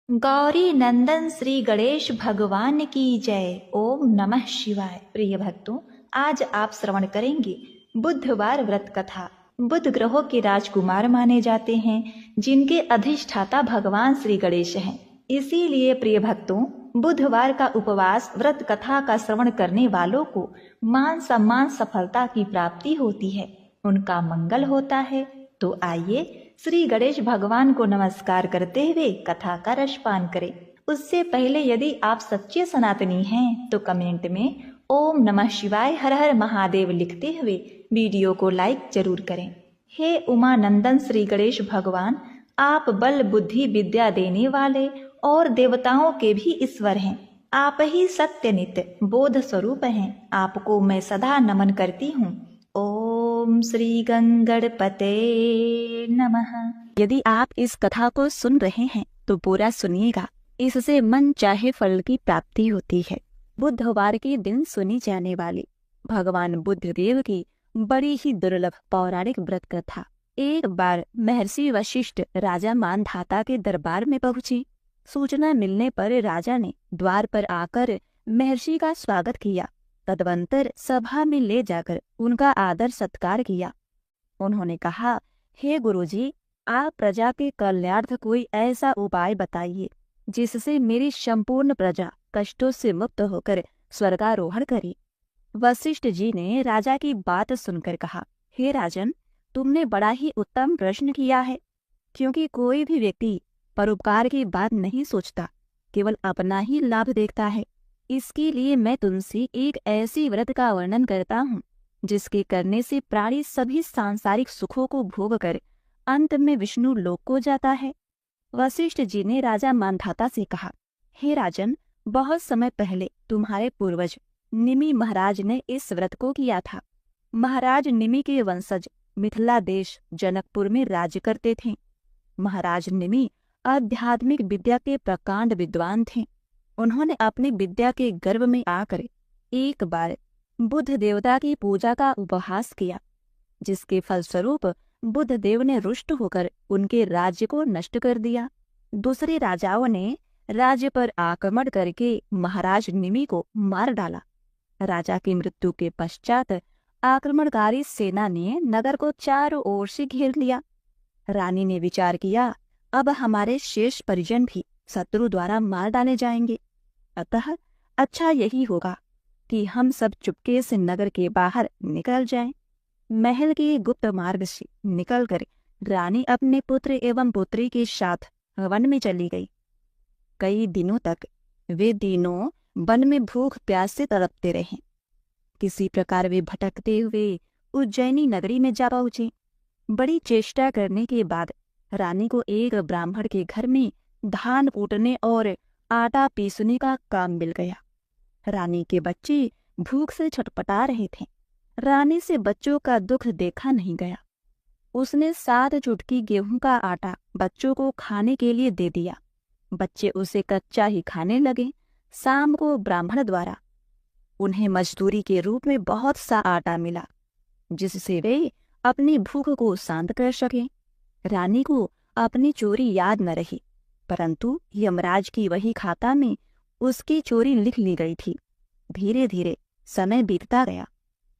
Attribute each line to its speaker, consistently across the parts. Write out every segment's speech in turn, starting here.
Speaker 1: गौरी नंदन श्री गणेश भगवान की जय। ओम नमः शिवाय। प्रिय भक्तों, आज आप श्रवण करेंगे बुधवार व्रत कथा। बुध ग्रहों के राजकुमार माने जाते हैं, जिनके अधिष्ठाता भगवान श्री गणेश हैं। इसीलिए प्रिय भक्तों, बुधवार का उपवास व्रत कथा का श्रवण करने वालों को मान सम्मान सफलता की प्राप्ति होती है, उनका मंगल होता है। तो आइए श्री गणेश भगवान को नमस्कार करते हुए कथा का रसपान करें। उससे पहले यदि आप सच्चे सनातनी हैं तो कमेंट में ओम नमः शिवाय हर हर महादेव लिखते हुए वीडियो को लाइक जरूर करें। हे उमानंदन श्री गणेश भगवान, आप बल बुद्धि विद्या देने वाले और देवताओं के भी ईश्वर हैं। आप ही सत्य नित्य बोध स्वरूप हैं। आपको मैं सदा नमन करती हूँ। ओम श्री गंगणपते नमः।
Speaker 2: यदि आप इस कथा को सुन रहे हैं तो पूरा सुनिएगा, इससे मन चाहे फल की प्राप्ति होती है। बुधवार के दिन सुनी जाने वाली भगवान बुद्ध देव की बड़ी ही दुर्लभ पौराणिक व्रत कथा। एक बार महर्षि वशिष्ठ राजा मानधाता के दरबार में पहुंची। सूचना मिलने पर राजा ने द्वार पर आकर महर्षि का स्वागत किया। तदवंतर सभा में ले जाकर उनका आदर सत्कार किया। उन्होंने कहा, हे गुरुजी, आप प्रजा के कल्याणार्थ कोई ऐसा उपाय बताइए जिससे मेरी संपूर्ण प्रजा कष्टों से मुक्त होकर स्वर्गारोहण करे। वशिष्ठ जी ने राजा की बात सुनकर कहा, हे राजन, तुमने बड़ा ही उत्तम प्रश्न किया है, क्योंकि कोई भी व्यक्ति परोपकार की बात नहीं सोचता, केवल अपना ही लाभ देखता है। इसके लिए मैं तुमसे एक ऐसी व्रत का वर्णन करता हूँ जिसके करने से प्राणी सभी सांसारिक सुखों को भोग कर अंत में विष्णु लोक को जाता है। वशिष्ठ जी ने राजा मानधाता से कहा, हे राजन, बहुत समय पहले तुम्हारे पूर्वज निमि महाराज ने इस व्रत को किया था। महाराज निमि के वंशज मिथिला देश जनकपुर में राज्य करते थे। महाराज निमि आध्यात्मिक विद्या के प्रकांड विद्वान थे। उन्होंने अपनी विद्या के गर्भ में आकर एक बार बुध देवता की पूजा का उपहास किया, जिसके फलस्वरूप बुध देव ने रुष्ट होकर उनके राज्य को नष्ट कर दिया। दूसरे राजाओं ने राज्य पर आक्रमण करके महाराज निमि को मार डाला। राजा की मृत्यु के पश्चात आक्रमणकारी सेना ने नगर को चारों ओर से घेर लिया। रानी ने विचार किया, अब हमारे शेष परिजन भी शत्रु द्वारा मार डाले जाएंगे, अतः अच्छा यही होगा कि हम सब चुपके से नगर के बाहर निकल जाएं। महल के गुप्त मार्ग से निकलकर रानी अपने पुत्र एवं पुत्री के साथ वन में चली गई। कई दिनों तक वे तीनों वन में भूख प्यास से तड़पते रहे। किसी प्रकार वे भटकते हुए उज्जैनी नगरी में जा पहुंचे। बड़ी चेष्टा करने के बाद रानी को एक ब्राह्मण के घर में धान कूटने और आटा पीसने का काम मिल गया। रानी के बच्चे भूख से छटपटा रहे थे। रानी से बच्चों का दुख देखा नहीं गया। उसने 7 चुटकी गेहूं का आटा बच्चों को खाने के लिए दे दिया। बच्चे उसे कच्चा ही खाने लगे। शाम को ब्राह्मण द्वारा उन्हें मजदूरी के रूप में बहुत सा आटा मिला, जिससे वे अपनी भूख को शांत कर सके। रानी को अपनी चोरी याद न रही, परंतु यमराज की वही खाता में उसकी चोरी लिख ली गई थी। धीरे धीरे समय बीतता गया।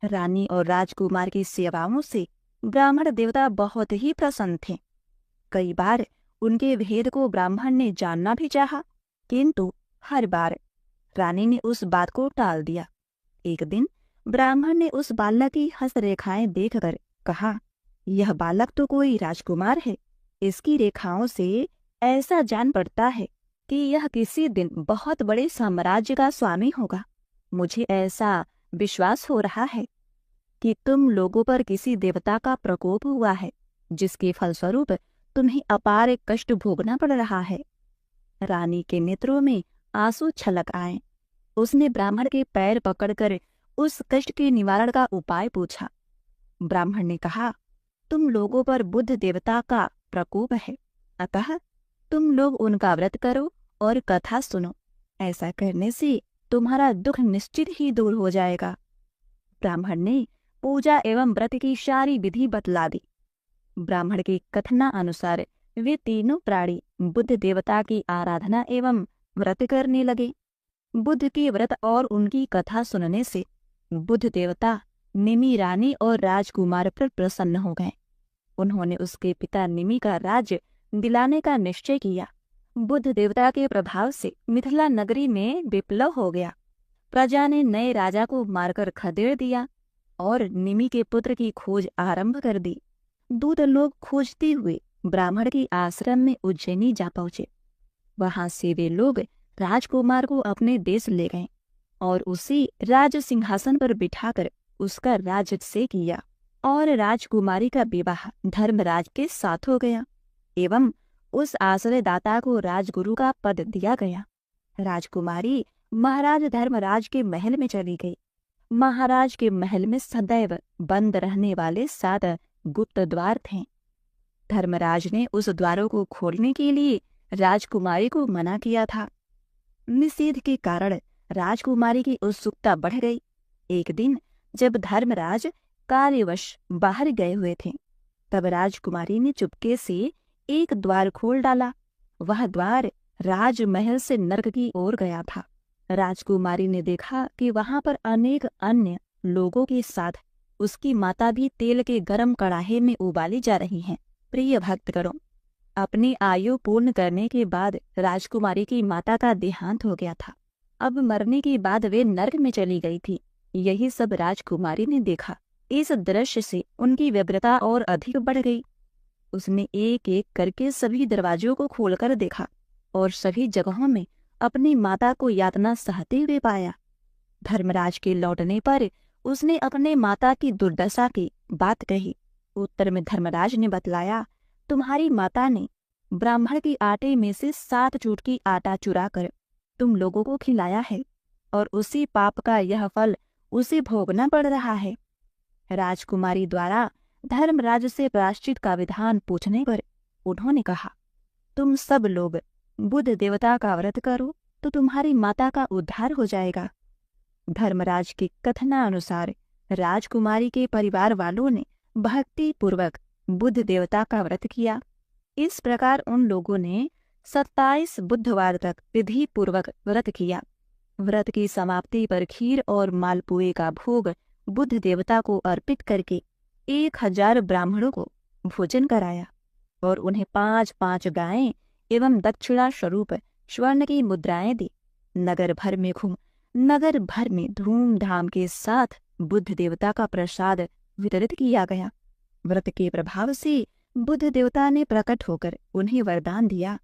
Speaker 2: रानी और राजकुमार की सेवाओं से ब्राह्मण देवता बहुत ही प्रसन्न थे। कई बार उनके भेद को ब्राह्मण ने जानना भी चाहा, किंतु हर बार रानी ने उस बात को टाल दिया। एक दिन ब्राह्मण ने उस बालक की हस्तरेखाएं देखकर कहा, यह बालक तो कोई राजकुमार है। इसकी रेखाओं से ऐसा जान पड़ता है कि यह किसी दिन बहुत बड़े साम्राज्य का स्वामी होगा। मुझे ऐसा विश्वास हो रहा है कि तुम लोगों पर किसी देवता का प्रकोप हुआ है, जिसके फलस्वरूप तुम्हें अपार कष्ट भोगना पड़ रहा है। रानी के नेत्रों में आंसू छलक आए। उसने ब्राह्मण के पैर पकड़कर उस कष्ट के निवारण का उपाय पूछा। ब्राह्मण ने कहा, तुम लोगों पर बुध देवता का प्रकोप है, अतः तुम लोग उनका व्रत करो और कथा सुनो। ऐसा करने से तुम्हारा दुख निश्चित ही दूर हो जाएगा। ब्राह्मण ने पूजा एवं व्रत की सारी विधि बतला दी। ब्राह्मण के कथना अनुसार वे तीनों प्राणी बुद्ध देवता की आराधना एवं व्रत करने लगे। बुद्ध के व्रत और उनकी कथा सुनने से बुद्ध देवता निमि रानी और राजकुमार पर प्रसन्न हो गए। उन्होंने उसके पिता निमि का राज्य दिलाने का निश्चय किया। बुद्ध देवता के प्रभाव से मिथिला नगरी में विप्लव हो गया। प्रजा ने नए राजा को मारकर खदेड़ दिया और निमि के पुत्र की खोज आरंभ कर दी। दूत लोग खोजते हुए ब्राह्मण के आश्रम में उज्जैनी जा पहुंचे। वहां से वे लोग राजकुमार को अपने देश ले गए और उसी राज सिंहासन पर बिठाकर उसका राज्य किया और राजकुमारी का विवाह धर्मराज के साथ हो गया एवं उस आश्रयदाता को राजगुरु का पद दिया गया। राजकुमारी महाराज धर्मराज के महल में चली गई। महाराज के महल में सदैव बंद रहने वाले 7 गुप्त द्वार थे। धर्मराज ने उस द्वारों को खोलने के लिए राजकुमारी को मना किया था। निषेध के कारण राजकुमारी की उत्सुकता बढ़ गई। एक दिन जब धर्मराज कार्यवश बाहर गए हुए थे, तब राजकुमारी ने चुपके से एक द्वार खोल डाला। वह द्वार राजमहल से नर्क की ओर गया था। राजकुमारी ने देखा कि वहां पर अनेक अन्य लोगों के साथ उसकी माता भी तेल के गरम कड़ाहे में उबाली जा रही हैं। प्रिय भक्तगणों, अपनी आयु पूर्ण करने के बाद राजकुमारी की माता का देहांत हो गया था। अब मरने के बाद वे नर्क में चली गई थी। यही सब राजकुमारी ने देखा। इस दृश्य से उनकी व्यग्रता और अधिक बढ़ गई। उसने एक एक करके सभी दरवाजों को खोलकर देखा और सभी जगहों में अपनी माता को यातना सहते हुए पाया। धर्मराज के लौटने पर उसने अपने माता की दुर्दशा की बात कही। उत्तर में धर्मराज ने बतलाया, तुम्हारी माता ने ब्राह्मण के आटे में से 7 चुटकी आटा चुराकर तुम लोगों को खिलाया है और उसी पाप का यह फल उसे भोगना पड़ रहा है। राजकुमारी द्वारा धर्मराज से प्रायश्चित का विधान पूछने पर उन्होंने कहा, तुम सब लोग बुद्ध देवता का व्रत करो तो तुम्हारी माता का उद्धार हो जाएगा। धर्मराज के कथनानुसार राजकुमारी के परिवार वालों ने भक्ति पूर्वक बुद्ध देवता का व्रत किया। इस प्रकार उन लोगों ने 27 बुधवार तक विधि पूर्वक व्रत किया। व्रत की समाप्ति पर खीर और मालपुए का भोग बुद्ध देवता को अर्पित करके 1000 ब्राह्मणों को भोजन कराया और उन्हें 5-5 गायें एवं दक्षिणा स्वरूप स्वर्ण की मुद्राएं दी। नगर भर में धूमधाम के साथ बुद्ध देवता का प्रसाद वितरित किया गया। व्रत के प्रभाव से बुद्ध देवता ने प्रकट होकर उन्हें वरदान दिया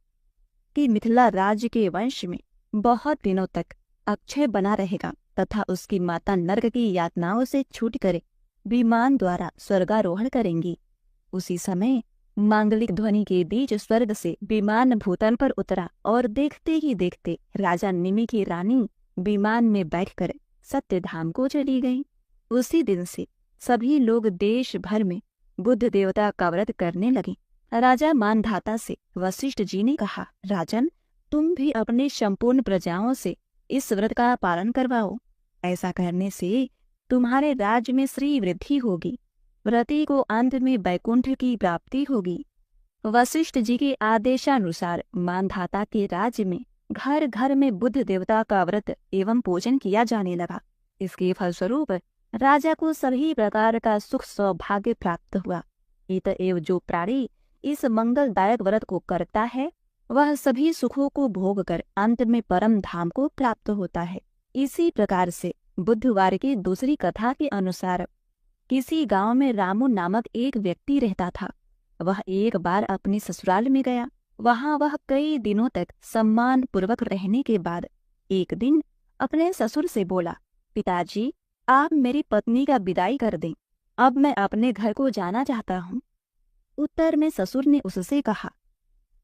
Speaker 2: कि मिथिला राज्य के वंश में बहुत दिनों तक अक्षय बना रहेगा तथा उसकी माता नर्क की यातनाओं से छूटकर विमान द्वारा स्वर्गारोहण करेंगी। उसी समय मांगलिक ध्वनि के बीच स्वर्ग से विमान भूतल पर उतरा और देखते ही देखते राजा निमि की रानी विमान में बैठकर सत्यधाम को चली गई। उसी दिन से सभी लोग देश भर में बुद्ध देवता का व्रत करने लगे। राजा मानधाता से वशिष्ठ जी ने कहा, राजन, तुम भी अपने संपूर्ण प्रजाओं से इस व्रत का पालन करवाओ। ऐसा करने से तुम्हारे राज्य में श्री वृद्धि होगी। व्रती को अंत में वैकुंठ की प्राप्ति होगी। वशिष्ठ जी के आदेशानुसार मानधाता के राज्य में घर घर में बुद्ध देवता का व्रत एवं पूजन किया जाने लगा। इसके फलस्वरूप राजा को सभी प्रकार का सुख सौभाग्य प्राप्त हुआ। अतएव जो प्राणी इस मंगलदायक व्रत को करता है वह सभी सुखों को भोग कर अंत में परम धाम को प्राप्त होता है। इसी प्रकार से बुधवार की दूसरी कथा के अनुसार किसी गांव में रामू नामक एक व्यक्ति रहता था। वह एक बार अपने ससुराल में गया। वहां वह कई दिनों तक सम्मान पूर्वक रहने के बाद एक दिन अपने ससुर से बोला, पिताजी, आप मेरी पत्नी का विदाई कर दें। अब मैं अपने घर को जाना चाहता हूँ। उत्तर में ससुर ने उससे कहा,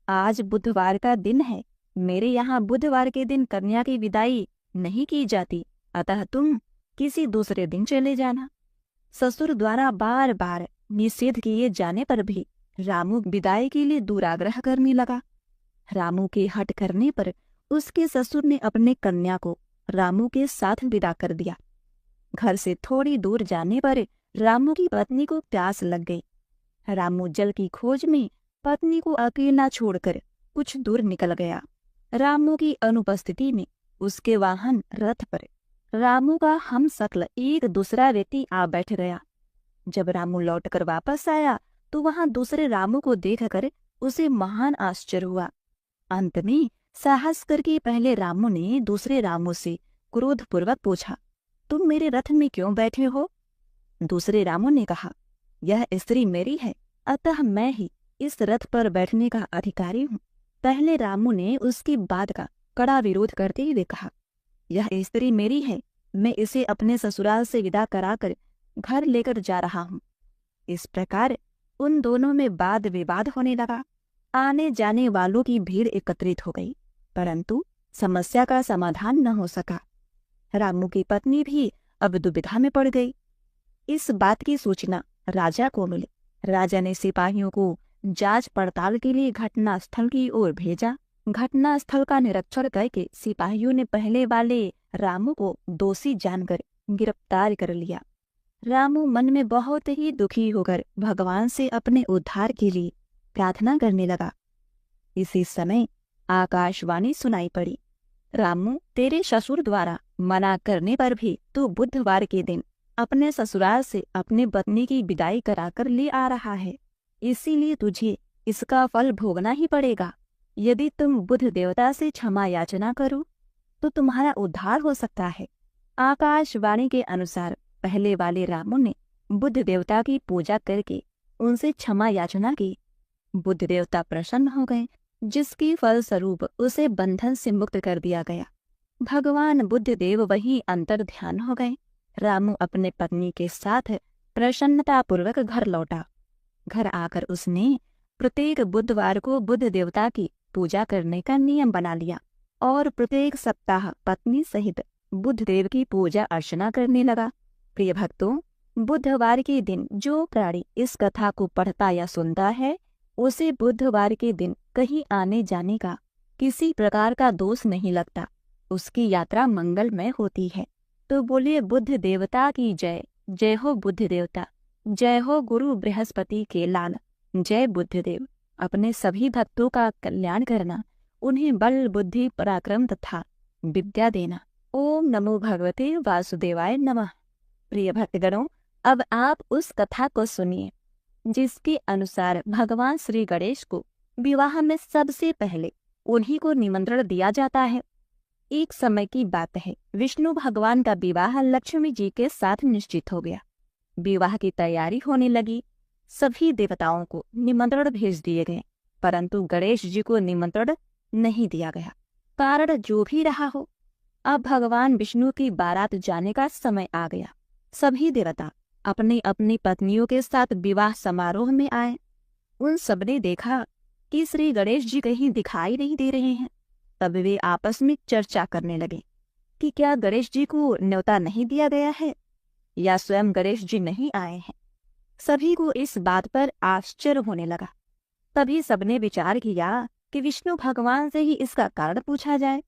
Speaker 2: आज बुधवार का दिन है। मेरे यहाँ बुधवार के दिन कन्या की विदाई नहीं की जाती, अतः तुम किसी दूसरे दिन चले जाना। ससुर द्वारा बार बार निषेध किए जाने पर भी रामू विदाई के लिए दुराग्रह करने लगा। रामू के हट करने पर उसके ससुर ने अपने कन्या को रामू के साथ विदा कर दिया। घर से थोड़ी दूर जाने पर रामू की पत्नी को प्यास लग गई। रामू जल की खोज में पत्नी को अकेला छोड़कर कुछ दूर निकल गया। रामू की अनुपस्थिति में उसके वाहन रथ पर रामू का हम शक्ल एक दूसरा व्यक्ति आ बैठ गया। जब रामू लौटकर वापस आया तो वहां दूसरे रामू को देखकर उसे महान आश्चर्य हुआ। अंत में साहस करके पहले रामू ने दूसरे रामू से क्रोधपूर्वक पूछा, तुम मेरे रथ में क्यों बैठे हो? दूसरे रामू ने कहा, यह स्त्री मेरी है, अतः मैं ही इस रथ पर बैठने का अधिकारी हूँ। पहले रामू ने उसकी बात का कड़ा विरोध करते हुए कहा, यह स्त्री मेरी है, मैं इसे अपने ससुराल से विदा कराकर घर लेकर जा रहा हूँ। इस प्रकार उन दोनों में वाद विवाद होने लगा। आने जाने वालों की भीड़ एकत्रित हो गई, परंतु समस्या का समाधान न हो सका। रामू की पत्नी भी अब दुविधा में पड़ गई। इस बात की सूचना राजा को मिली। राजा ने सिपाहियों को जांच पड़ताल के लिए घटनास्थल की ओर भेजा। घटनास्थल का निरीक्षण करके सिपाहियों ने पहले वाले रामू को दोषी जानकर गिरफ्तार कर लिया। रामू मन में बहुत ही दुखी होकर भगवान से अपने उद्धार के लिए प्रार्थना करने लगा। इसी समय आकाशवाणी सुनाई पड़ी, रामू, तेरे ससुर द्वारा मना करने पर भी तू बुधवार के दिन अपने ससुराल से अपनी पत्नी की विदाई कराकर ले आ रहा है, इसीलिए तुझे इसका फल भोगना ही पड़ेगा। यदि तुम बुध देवता से क्षमा याचना करो तो तुम्हारा उद्धार हो सकता है। आकाशवाणी के अनुसार पहले वाले रामू ने बुध देवता की पूजा करके उनसे क्षमा याचना की। बुध देवता प्रसन्न हो गए, जिसकी फलस्वरूप उसे बंधन से मुक्त कर दिया गया। भगवान बुद्ध देव वहीं अंतर ध्यान हो गए। रामू अपने पत्नी के साथ प्रसन्नतापूर्वक घर लौटा। घर आकर उसने प्रत्येक बुधवार को बुद्ध देवता की पूजा करने का नियम बना लिया और प्रत्येक सप्ताह पत्नी सहित बुद्ध देव की पूजा अर्चना करने लगा। प्रिय भक्तों, बुधवार के दिन जो प्राणी इस कथा को पढ़ता या सुनता है, उसे बुधवार के दिन कहीं आने जाने का किसी प्रकार का दोष नहीं लगता, उसकी यात्रा मंगलमय होती है। तो बोलिए बुद्ध देवता की जय। जय हो बुद्ध देवता, जय हो गुरु बृहस्पति के लाल। जय बुद्ध देव। अपने सभी भक्तों का कल्याण करना, उन्हें बल बुद्धि पराक्रम तथा विद्या देना। ओम नमो भगवते वासुदेवाय नमः। प्रिय भक्तगणों, अब आप उस कथा को सुनिए जिसके अनुसार भगवान श्री गणेश को विवाह में सबसे पहले उन्हीं को निमंत्रण दिया जाता है। एक समय की बात है, विष्णु भगवान का विवाह लक्ष्मी जी के साथ निश्चित हो गया। विवाह की तैयारी होने लगी। सभी देवताओं को निमंत्रण भेज दिए गए, परंतु गणेश जी को निमंत्रण नहीं दिया गया। कारण जो भी रहा हो, अब भगवान विष्णु की बारात जाने का समय आ गया। सभी देवता अपनी अपनी पत्नियों के साथ विवाह समारोह में आए। उन सबने देखा कि श्री गणेश जी कहीं दिखाई नहीं दे रहे हैं। तब वे आपस में चर्चा करने लगे कि क्या गणेश जी को न्योता नहीं दिया गया है या स्वयं गणेश जी नहीं आए हैं। सभी को इस बात पर आश्चर्य होने लगा। तभी सबने विचार किया कि विष्णु भगवान से ही इसका कारण पूछा जाए।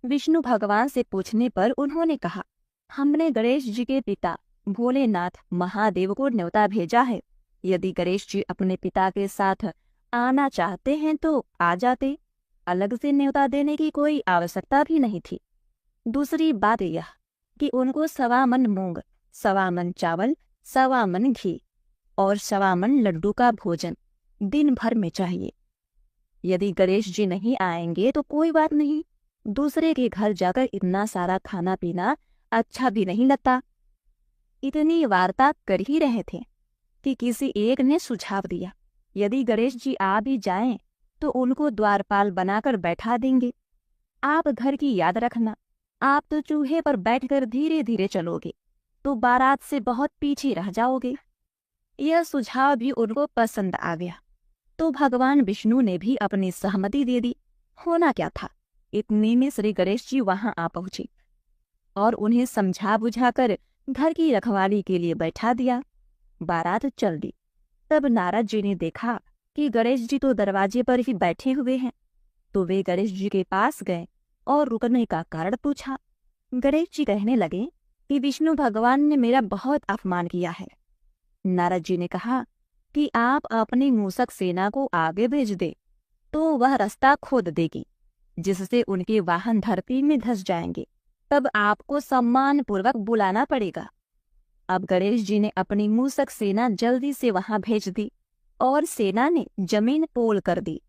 Speaker 2: विष्णु भगवान से पूछने पर उन्होंने कहा, हमने गणेश जी के पिता भोलेनाथ महादेव को न्योता भेजा है। यदि गणेश जी अपने पिता के साथ आना चाहते हैं तो आ जाते, अलग से न्योता देने की कोई आवश्यकता भी नहीं थी। दूसरी बात यह कि उनको 1.25 मन मूंग, 1.25 मन चावल, 1.25 मन घी और 1.25 मन लड्डू का भोजन दिन भर में चाहिए। यदि गणेश जी नहीं आएंगे तो कोई बात नहीं, दूसरे के घर जाकर इतना सारा खाना पीना अच्छा भी नहीं लगता। इतनी वार्ता कर ही रहे थे कि किसी एक ने सुझाव दिया, यदि गणेश जी आ भी जाएं तो उनको द्वारपाल बनाकर बैठा देंगे। आप घर की याद रखना, आप तो चूहे पर बैठकर धीरे धीरे चलोगे तो बारात से बहुत पीछे रह जाओगे। यह सुझाव भी उनको पसंद आ गया, तो भगवान विष्णु ने भी अपनी सहमति दे दी। होना क्या था, इतने में श्री गणेश जी वहां आ पहुंचे और उन्हें समझा बुझाकर घर की रखवाली के लिए बैठा दिया। बारात चल दी। तब नारद जी ने देखा कि गणेश जी तो दरवाजे पर ही बैठे हुए हैं, तो वे गणेश जी के पास गए और रुकने का कारण पूछा। गणेश जी कहने लगे कि विष्णु भगवान ने मेरा बहुत अपमान किया है। नारद जी ने कहा, कि आप अपनी मूसक सेना को आगे भेज दे, तो वह रास्ता खोद देगी, जिससे उनके वाहन धरती में धंस जाएंगे। तब आपको सम्मान पूर्वक बुलाना पड़ेगा। अब गणेश जी ने अपनी मूसक सेना जल्दी से वहां भेज दी और सेना ने जमीन पोल कर दी।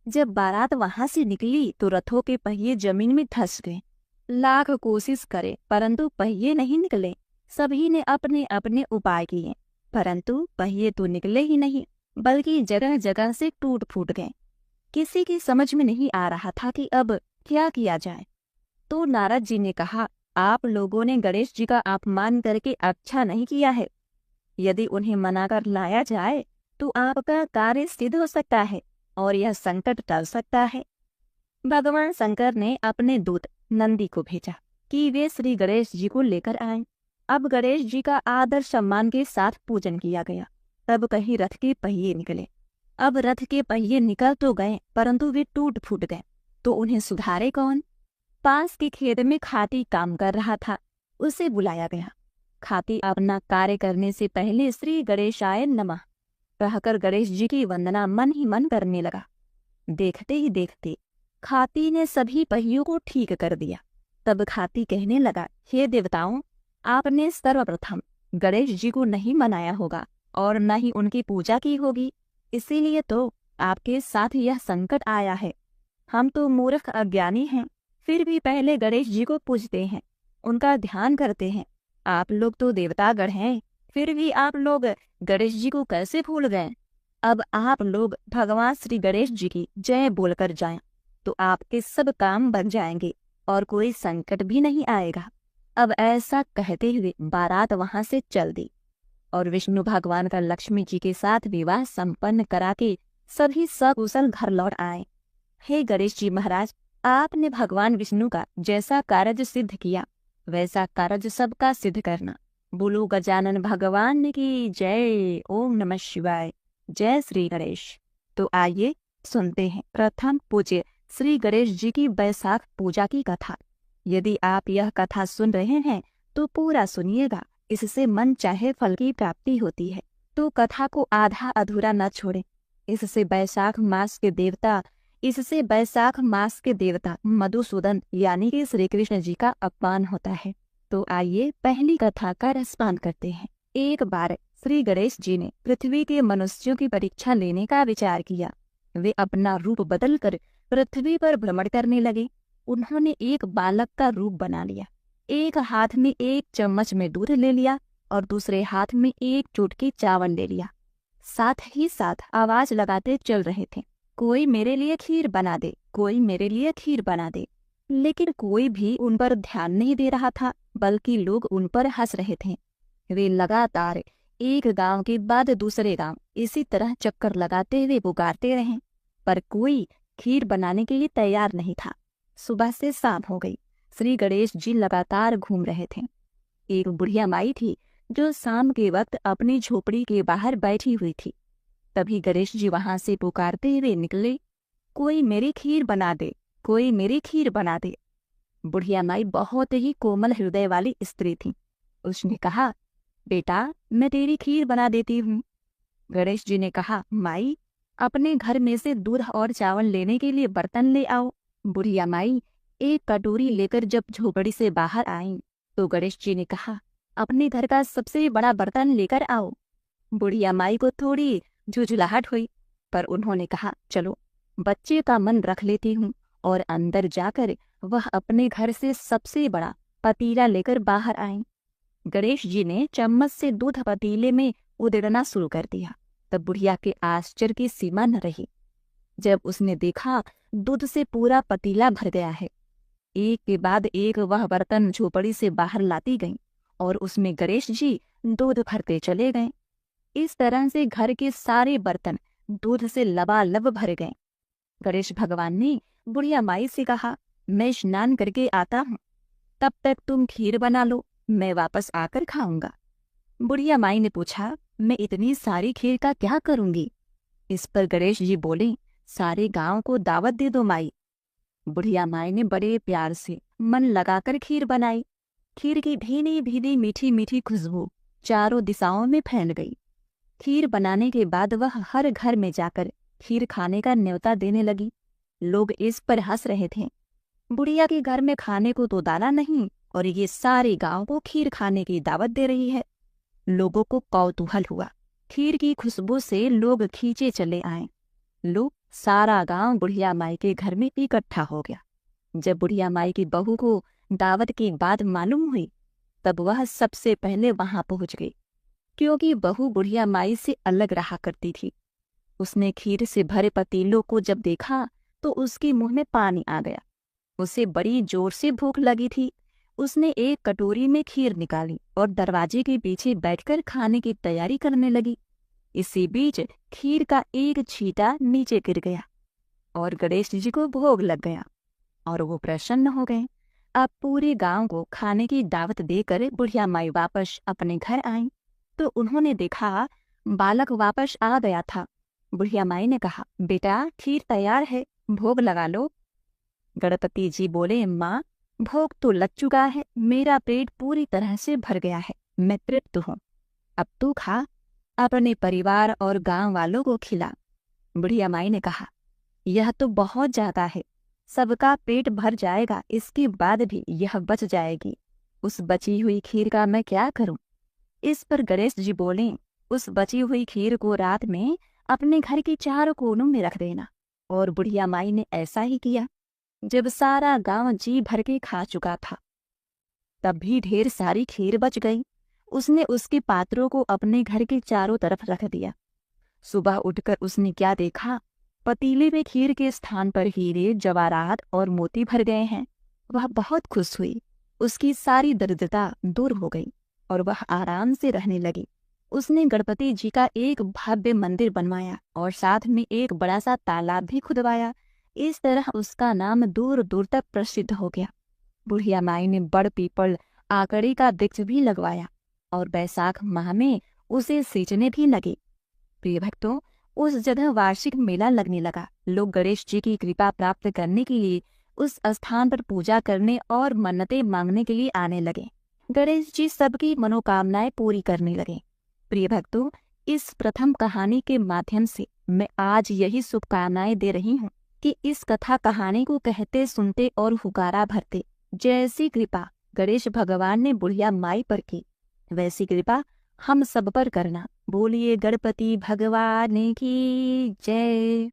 Speaker 2: जब बारात वहां से निकली तो रथों के पहिए जमीन में धंस गए। लाख कोशिश करे परंतु पहिए नहीं निकले। सभी ने अपने अपने उपाय किए, परंतु पहिए तो निकले ही नहीं, बल्कि जगह जगह से टूट फूट गए। किसी की समझ में नहीं आ रहा था कि अब क्या किया जाए। तो नारद जी ने कहा, आप लोगों ने गणेश जी का अपमान करके अच्छा नहीं किया है। यदि उन्हें मनाकर लाया जाए तो आपका कार्य सिद्ध हो सकता है और यह संकट टल सकता है। भगवान शंकर ने अपने दूत नंदी को भेजा कि वे श्री गणेश जी को लेकर आएं। अब गणेश जी का आदर सम्मान के साथ पूजन किया गया। तब कहीं रथ के पहिए निकले। अब रथ के पहिए निकल तो गए, परंतु वे टूट फूट गए। तो उन्हें सुधारे कौन? पास के खेत में खाती काम कर रहा था, उसे बुलाया गया। खाती अपना कार्य करने से पहले श्री गणेशाय नमः कहकर गणेश जी की वंदना मन ही मन करने लगा। देखते ही देखते खाती ने सभी पहियों को ठीक कर दिया। तब खाती कहने लगा, हे देवताओं, आपने सर्वप्रथम गणेश जी को नहीं मनाया होगा और न ही उनकी पूजा की होगी, इसीलिए तो आपके साथ यह संकट आया है। हम तो मूर्ख अज्ञानी हैं, फिर भी पहले गणेश जी को पूजते हैं, उनका ध्यान करते हैं। आप लोग तो देवतागण हैं, फिर भी आप लोग गणेश जी को कैसे भूल गए? अब आप लोग भगवान श्री गणेश जी की जय बोलकर जाएं, तो आपके सब काम बन जाएंगे और कोई संकट भी नहीं आएगा। अब ऐसा कहते हुए बारात वहां से चल दी और विष्णु भगवान का लक्ष्मी जी के साथ विवाह संपन्न करा के सभी सकुशल घर लौट आए। हे गणेश जी महाराज, आपने भगवान विष्णु का जैसा कार्य सिद्ध किया, वैसा कार्य सबका सिद्ध करना। बोलो गजानन भगवान की जय। ओम नमः शिवाय। जय श्री गणेश। तो आइए सुनते हैं प्रथम पूज्य श्री गणेश जी की बैसाख पूजा की कथा। यदि आप यह कथा सुन रहे हैं तो पूरा सुनिएगा, इससे मन चाहे फल की प्राप्ति होती है। तो कथा को आधा अधूरा न छोड़ें। इससे बैसाख मास के देवता मधुसूदन यानी कि श्री कृष्ण जी का अपमान होता है। तो आइए पहली कथा का रसपान करते हैं। एक बार श्री गणेश जी ने पृथ्वी के मनुष्यों की परीक्षा लेने का विचार किया। वे अपना रूप बदलकर पृथ्वी पर भ्रमण करने लगे। उन्होंने एक बालक का रूप बना लिया। एक हाथ में एक चम्मच में दूध ले लिया और दूसरे हाथ में एक चुटकी चावल ले लिया। साथ ही साथ आवाज लगाते चल रहे थे, कोई मेरे लिए खीर बना दे, कोई मेरे लिए खीर बना दे। लेकिन कोई भी उन पर ध्यान नहीं दे रहा था, बल्कि लोग उन पर हंस रहे थे। वे लगातार एक गांव के बाद दूसरे गांव इसी तरह चक्कर लगाते हुए पुकारते रहे, पर कोई खीर बनाने के लिए तैयार नहीं था। सुबह से शाम हो गई। श्री गणेश जी लगातार घूम रहे थे। एक बुढ़िया माई थी जो शाम के वक्त अपनी झोपड़ी के बाहर बैठी हुई थी। तभी गणेश जी वहां से पुकारते हुए निकले, कोई मेरी खीर बना दे, कोई मेरी खीर बना दे। बुढ़िया माई बहुत ही कोमल हृदय वाली स्त्री थी। उसने कहा, बेटा मैं तेरी खीर बना देती हूँ। गणेश जी ने कहा, माई अपने घर में से दूध और चावल लेने के लिए बर्तन ले आओ। बुढ़िया माई एक कटोरी लेकर जब झोपड़ी से बाहर आई तो गणेश जी ने कहा, अपने घर का सबसे बड़ा बर्तन लेकर आओ। बुढ़िया माई को थोड़ी झुझलाहट हुई, पर उन्होंने कहा, चलो बच्चे का मन रख लेती हूँ। और अंदर जाकर वह अपने घर से सबसे बड़ा पतीला लेकर बाहर आई। गणेश जी ने चम्मच से दूध पतीले में उधेड़ना शुरू कर दिया। तब बुढ़िया के आश्चर्य की सीमा न रही जब उसने देखा दूध से पूरा पतीला भर गया है। एक के बाद एक वह बर्तन झोपड़ी से बाहर लाती गई और उसमें गणेश जी दूध भरते चले गए। इस तरह से घर के सारे बर्तन दूध से लबालब भर गए। गणेश भगवान ने बुढ़िया माई से कहा, मैं स्नान करके आता हूँ, तब तक तुम खीर बना लो, मैं वापस आकर खाऊंगा। बुढ़िया माई ने पूछा, मैं इतनी सारी खीर का क्या करूंगी? इस पर गणेश जी बोले, सारे गांव को दावत दे दो माई। बुढ़िया माई ने बड़े प्यार से मन लगाकर खीर बनाई। खीर की भीनी भीनी मीठी मीठी खुशबू चारों दिशाओं में फैल गई। खीर बनाने के बाद वह हर घर में जाकर खीर खाने का न्योता देने लगी। लोग इस पर हंस रहे थे। बुढ़िया के घर में खाने को तो दाना नहीं और ये सारे गांव को खीर खाने की दावत दे रही है। लोगों को कौतूहल हुआ। खीर की खुशबू से लोग खींचे चले आए। लोग सारा गांव बुढ़िया माई के घर में इकट्ठा हो गया। जब बुढ़िया माई की बहू को दावत की बात मालूम हुई तब वह सबसे पहले वहां पहुंच गई, क्योंकि बहू बुढ़िया माई से अलग रहा करती थी। उसने खीर से भरे पतीलों को जब देखा तो उसके मुंह में पानी आ गया। उसे बड़ी जोर से भूख लगी थी। उसने एक कटोरी में खीर निकाली और दरवाजे के पीछे बैठकर खाने की तैयारी करने लगी। इसी बीच खीर का एक छींटा नीचे गिर गया और गणेश जी को भोग लग गया और वो प्रसन्न हो गए। अब पूरे गांव को खाने की दावत देकर बुढ़िया माई वापस अपने घर आई तो उन्होंने देखा बालक वापस आ गया था। बुढ़िया माई ने कहा, बेटा खीर तैयार है, भोग लगा लो। गणपति जी बोले, माँ भोग तो लग चुका है, मेरा पेट पूरी तरह से भर गया है, मैं तृप्त हूँ। अब तू खा, अपने परिवार और गांव वालों को खिला। बुढ़िया माई ने कहा, यह तो बहुत ज्यादा है, सबका पेट भर जाएगा, इसके बाद भी यह बच जाएगी। उस बची हुई खीर का मैं क्या करूं? इस पर गणेश जी बोले, उस बची हुई खीर को रात में अपने घर के चारों कोनों में रख देना। और बुढ़िया माई ने ऐसा ही किया। जब सारा गांव जी भर के खा चुका था तब भी ढेर सारी खीर बच गई। उसने उसके पात्रों को अपने घर के चारों तरफ रख दिया। सुबह उठकर उसने क्या देखा, पतीले में खीर के स्थान पर हीरे, जवाहरात और मोती भर गए हैं। वह बहुत खुश हुई। उसकी सारी दरिद्रता दूर हो गई और वह आराम से रहने लगी। उसने गणपति जी का एक भव्य मंदिर बनवाया और साथ में एक बड़ा सा तालाब भी खुदवाया। इस तरह उसका नाम दूर दूर तक प्रसिद्ध हो गया। बुढ़िया माई ने बड़ पीपल आकड़ी का वृक्ष भी लगवाया और बैसाख माह में उसे सींचने भी लगे। प्रिय भक्तों, उस जगह वार्षिक मेला लगने लगा। लोग गणेश जी की कृपा प्राप्त करने के लिए उस स्थान पर पूजा करने और मन्नतें मांगने के लिए आने लगे। गणेश जी सबकी मनोकामनाएं पूरी करने लगे। प्रिय भक्तों, इस प्रथम कहानी के माध्यम से मैं आज यही शुभकामनाएं दे रही हूँ कि इस कथा कहानी को कहते सुनते और हुकारा भरते जैसी कृपा गणेश भगवान ने बुढ़िया माई पर की, वैसी कृपा हम सब पर करना। बोलिए गणपति भगवान की जय।